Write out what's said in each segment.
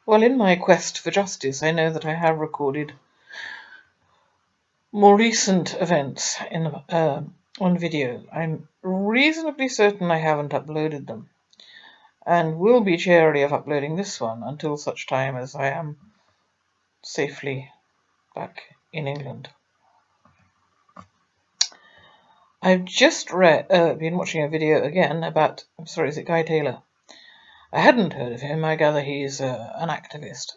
Well, in my quest for justice, I know that I have recorded more recent events on video. I'm reasonably certain I haven't uploaded them, and will be chary of uploading this one until such time as I am safely back in England. I've just been watching a video again about, is it Guy Taylor? I hadn't heard of him. I gather he's an activist.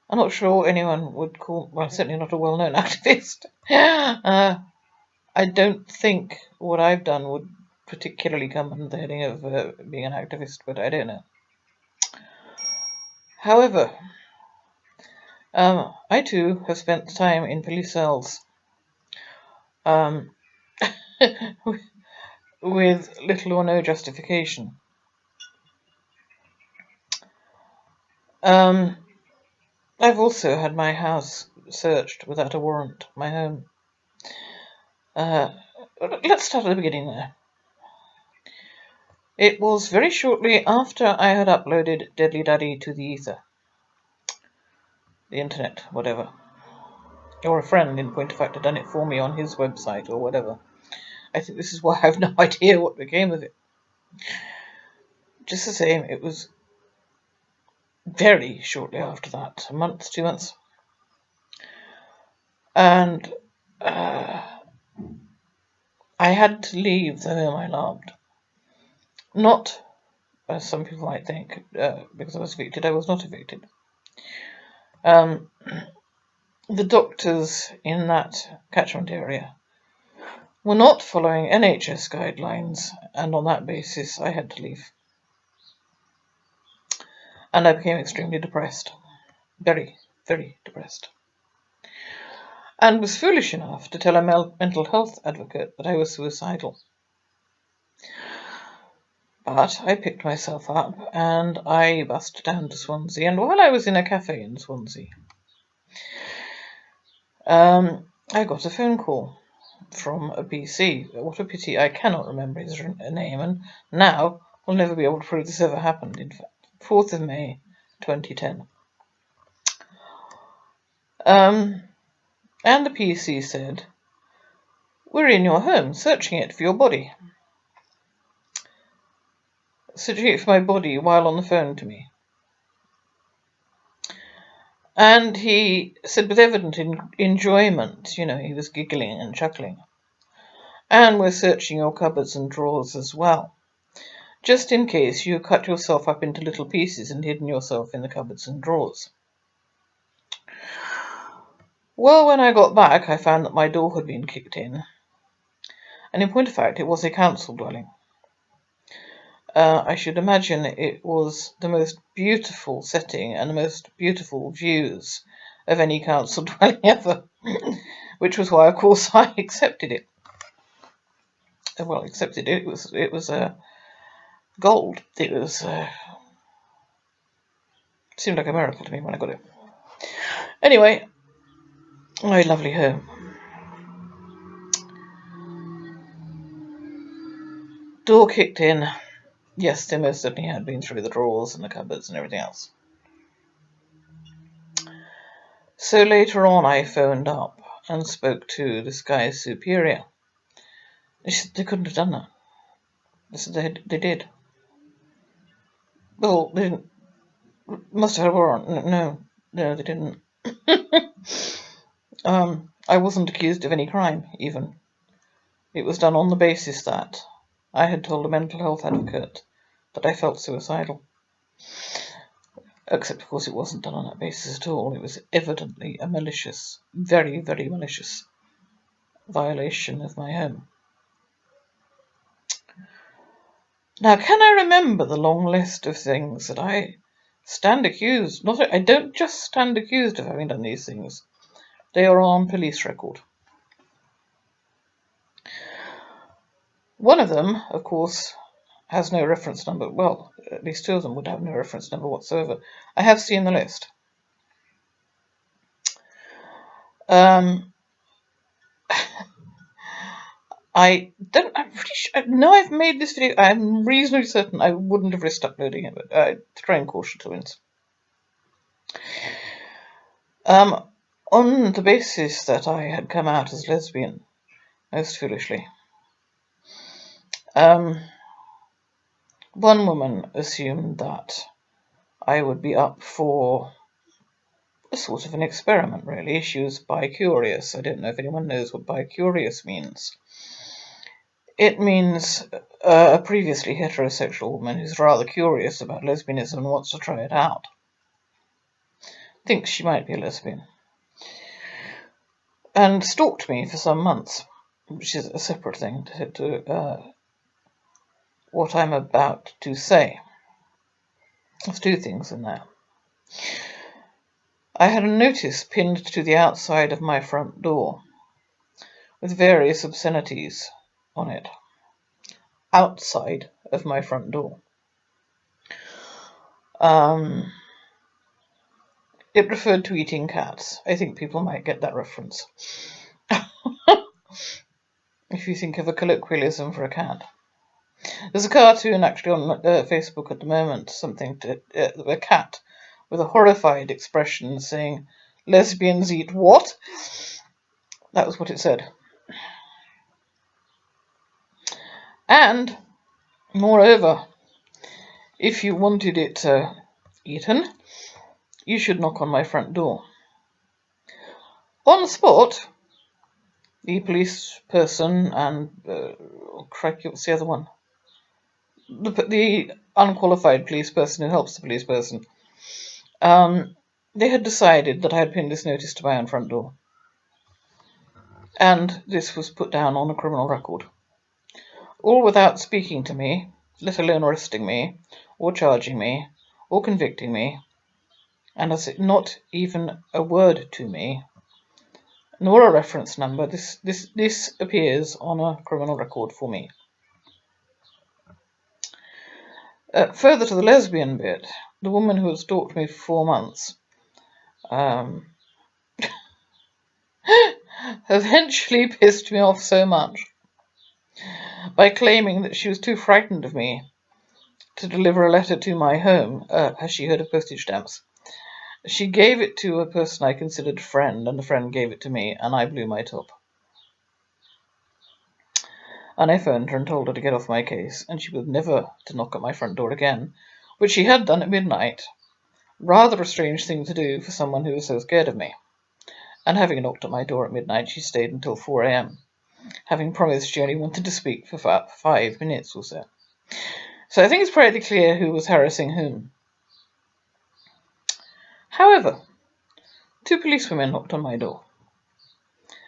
I'm not sure anyone would call, well, certainly not a well-known activist. I don't think what I've done would particularly come under the heading of being an activist, but I don't know. However, I too have spent time in police cells with little or no justification. I've also had my house searched without a warrant, my home. Let's start at the beginning there. It was very shortly after I had uploaded Deadly Daddy to the ether. The internet, whatever. Or a friend, in point of fact, had done it for me on his website or whatever. I think this is why I have no idea what became of it. Just the same, it was very shortly after that, a month, 2 months. And I had to leave the home I loved. Not, as some people might think, because I was evicted. I was not evicted. The doctors in that catchment area were not following NHS guidelines, and on that basis I had to leave. And I became extremely depressed. Very, very depressed. And was foolish enough to tell a mental health advocate that I was suicidal. But I picked myself up and I bussed down to Swansea, and while I was in a cafe in Swansea, I got a phone call from a PC. What a pity, I cannot remember his name, and now I'll never be able to prove this ever happened. In fact, 4th of May 2010. And the PC said, "We're in your home, searching it for your body." Searching it for my body while on the phone to me. And he said with evident enjoyment, he was giggling and chuckling, "And we're searching your cupboards and drawers as well, just in case you cut yourself up into little pieces and hidden yourself in the cupboards and drawers." Well, when I got back, I found that my door had been kicked in, and in point of fact, it was a council dwelling. I should imagine it was the most beautiful setting and the most beautiful views of any council dwelling ever, which was why, of course, I accepted it. Well, accepted it. It was gold. It was seemed like a miracle to me when I got it. Anyway, my lovely home. Door kicked in. Yes, they most certainly had been through the drawers and the cupboards and everything else. So later on I phoned up and spoke to this guy's superior. They said they couldn't have done that. They said they did. Well, they didn't. Must have had a warrant. No, they didn't. I wasn't accused of any crime, even. It was done on the basis that I had told a mental health advocate that I felt suicidal. Except, of course, it wasn't done on that basis at all. It was evidently a malicious, very, very malicious violation of my home. Now, can I remember the long list of things that I stand accused? I don't just stand accused of having done these things. They are on police record. One of them, of course, has no reference number. Well, at least 2 of them would have no reference number whatsoever. I have seen the list. I know I've made this video. I'm reasonably certain I wouldn't have risked uploading it, but throwing caution to winds. On the basis that I had come out as lesbian, most foolishly. One woman assumed that I would be up for a sort of an experiment, really. She was bi-curious. I don't know if anyone knows what bi-curious means. It means a previously heterosexual woman who's rather curious about lesbianism and wants to try it out. Thinks she might be a lesbian. And stalked me for some months, which is a separate thing to what I'm about to say. There's two things in there. I had a notice pinned to the outside of my front door with various obscenities on it. Outside of my front door. It referred to eating cats. I think people might get that reference. If you think of a colloquialism for a cat. There's a cartoon actually on Facebook at the moment, something to a cat with a horrified expression saying, "Lesbians eat what?" That was what it said. And, moreover, if you wanted it eaten, you should knock on my front door. On the spot, the police person and, crikey, what's the other one? The unqualified police person who helps the police person. They had decided that I had pinned this notice to my own front door. And this was put down on a criminal record. All without speaking to me, let alone arresting me, or charging me, or convicting me, and as not even a word to me, nor a reference number. This appears on a criminal record for me. Further to the lesbian bit, the woman who had stalked me for 4 months eventually pissed me off so much by claiming that she was too frightened of me to deliver a letter to my home. Has she heard of postage stamps? She gave it to a person I considered a friend, and the friend gave it to me, and I blew my top. And I phoned her and told her to get off my case, and she was never to knock at my front door again, which she had done at midnight. Rather a strange thing to do for someone who was so scared of me. And having knocked at my door at midnight, she stayed until 4 a.m., having promised she only wanted to speak for 5 minutes or so. So I think it's pretty clear who was harassing whom. However, 2 policewomen knocked on my door,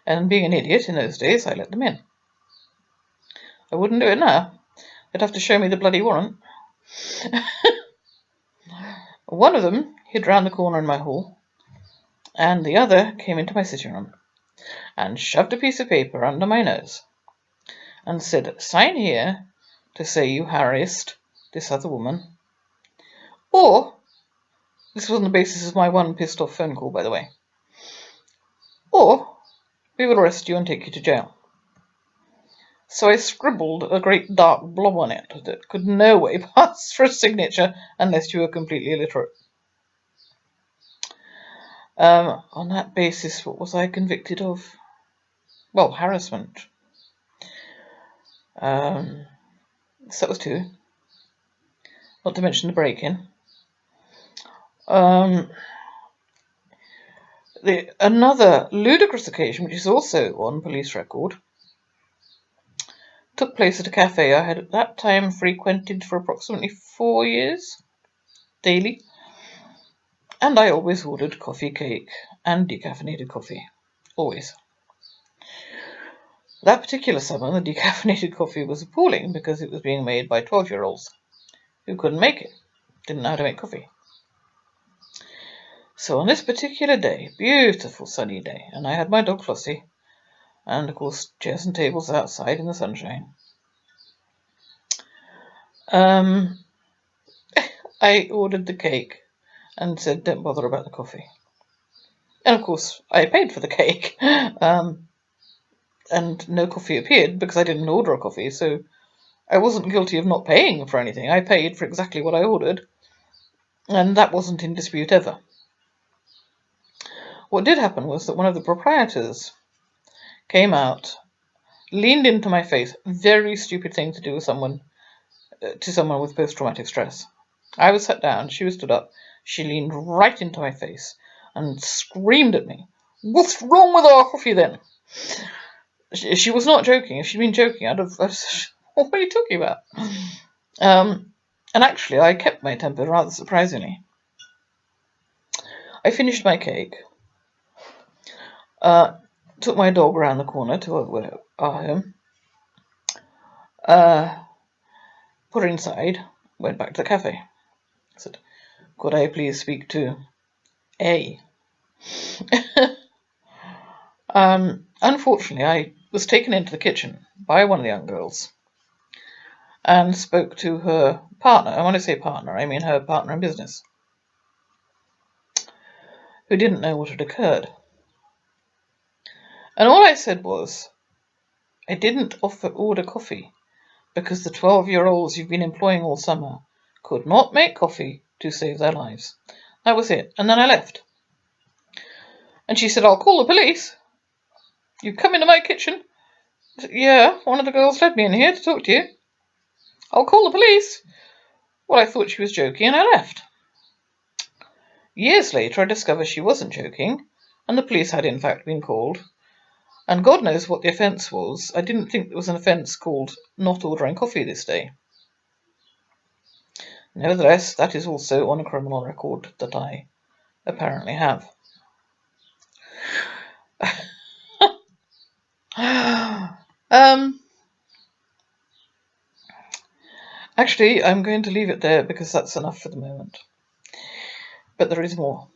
and being an idiot in those days, I let them in. I wouldn't do it now. They'd have to show me the bloody warrant. One of them hid round the corner in my hall, and the other came into my sitting room and shoved a piece of paper under my nose and said, "Sign here to say you harassed this other woman, or," this was on the basis of my one pissed off phone call, by the way, "or we will arrest you and take you to jail." So I scribbled a great dark blob on it that could no way pass for a signature unless you were completely illiterate. On that basis, what was I convicted of? Well, harassment. So that was 2. Not to mention the break-in. Another ludicrous occasion, which is also on police record, took place at a cafe I had at that time frequented for approximately 4 years, daily, and I always ordered coffee, cake, and decaffeinated coffee. Always. That particular summer, the decaffeinated coffee was appalling because it was being made by 12-year-olds who couldn't make it, didn't know how to make coffee. So on this particular day, beautiful sunny day, and I had my dog Flossie, and of course chairs and tables outside in the sunshine, I ordered the cake and said, "Don't bother about the coffee." And of course I paid for the cake, and no coffee appeared because I didn't order a coffee, so I wasn't guilty of not paying for anything. I paid for exactly what I ordered, and that wasn't in dispute ever. What did happen was that one of the proprietors came out, leaned into my face. Very stupid thing to do with someone with post-traumatic stress. I was sat down, she was stood up. She leaned right into my face and screamed at me. "What's wrong with our coffee then?" She was not joking. If she'd been joking, I'd have what are you talking about? And actually, I kept my temper rather surprisingly. I finished my cake, took my dog around the corner to our home, put her inside, went back to the cafe. I said, "Could I please speak to A?" Unfortunately, I was taken into the kitchen by one of the young girls and spoke to her partner. And when I say partner, I mean her partner in business, who didn't know what had occurred. And all I said was, I didn't order coffee because the 12-year-olds you've been employing all summer could not make coffee to save their lives. That was it. And then I left. And she said, "I'll call the police. You come into my kitchen?" I said, "Yeah, one of the girls led me in here to talk to you. I'll call the police." Well, I thought she was joking and I left. Years later, I discovered she wasn't joking, and the police had in fact been called. And God knows what the offence was. I didn't think there was an offence called not ordering coffee this day. Nevertheless, that is also on a criminal record that I apparently have. Actually, I'm going to leave it there because that's enough for the moment. But there is more.